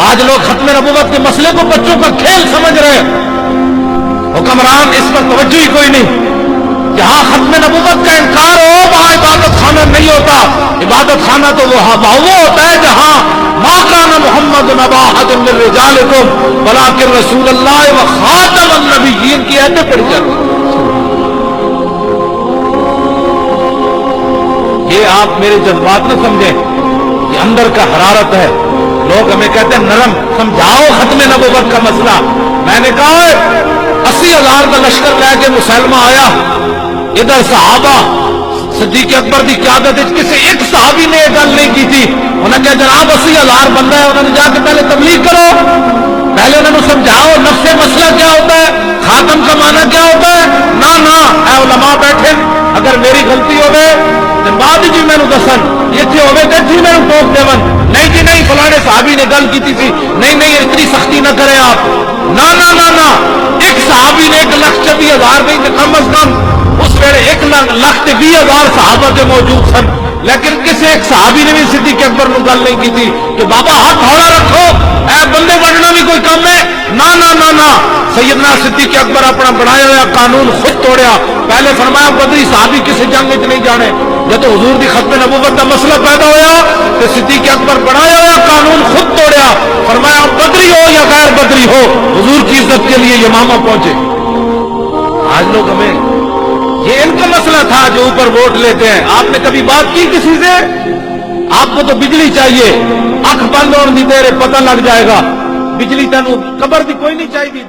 آج لوگ ختم نبوت کے مسئلے کو بچوں کا کھیل سمجھ رہے ہیں، حکمران اس پر توجہ ہی کوئی نہیں۔ جہاں ختم نبوت کا انکار ہو وہاں عبادت خانہ نہیں ہوتا، عبادت خانہ تو وہ ہوتا ہے جہاں ما کان محمد ابا احد من رجالکم ولکن رسول اللہ وخاتم النبیین کی آیتیں پڑھی جاتی ہیں۔ یہ آپ میرے جذبات نہ سمجھیں، یہ اندر کا حرارت ہے۔ لوگ ہمیں کہتے ہیں نرم، سمجھاؤ ختم نبوت کا مسئلہ۔ میں نے کہا 80,000 کا لشکر لے کے مسلمہ آیا، ادھر صحابہ صدیق اکبر کی قیادت کسی ایک صحابی نے یہ گل نہیں کی تھی۔ انہوں نے کہا جناب 80,000 بندہ ہے، انہوں نے جا کے پہلے تبلیغ کرو، پہلے انہوں نے سمجھاؤ نفس مسئلہ کیا ہوتا ہے، خاتم کا معنی کیا ہوتا ہے۔ نہ اے علماء بیٹھے، اگر میری غلطی ہوئے تو بعد جی میں نے دسن، یہ تھے ہوئے کہ جی میں ٹوک دیون، نہیں جی نہیں فلانے صحابی نے گل کی تھی، نہیں نہیں اتنی سختی نہ کریں آپ۔ نہ ایک صحابی نے 1,20,000 نہیں تو کم از کم اس ویلے 1,20,000 صحابہ کے موجود سن، لیکن کسی ایک صحابی نے بھی صدیق اکبر کو گل نہیں کی تھی کہ بابا ہاتھ ہولا رکھو، اے بندے بڑھنا بھی کوئی کم ہے۔ نہ سیدنا صدیق اکبر اپنا بنایا ہوا قانون خود توڑیا۔ پہلے فرمایا بدری صحابی کسی جنگ میں نہیں جانے، جب تو حضور دی ختم نبوت کا مسئلہ پیدا ہوا تو صدیق اکبر بنایا ہوا قانون خود توڑیا، فرمایا بدری ہو یا غیر بدری ہو حضور کی عزت کے لیے یمامہ پہنچے۔ آج لوگ ہمیں یہ ان کا مسئلہ تھا جو اوپر ووٹ لیتے ہیں۔ آپ نے کبھی بات کی کسی سے؟ آپ کو تو بجلی چاہیے، آنکھ بند ہونے دی دیر پتہ لگ جائے گا، بجلی تینوں قبر دی کوئی نہیں چاہیے۔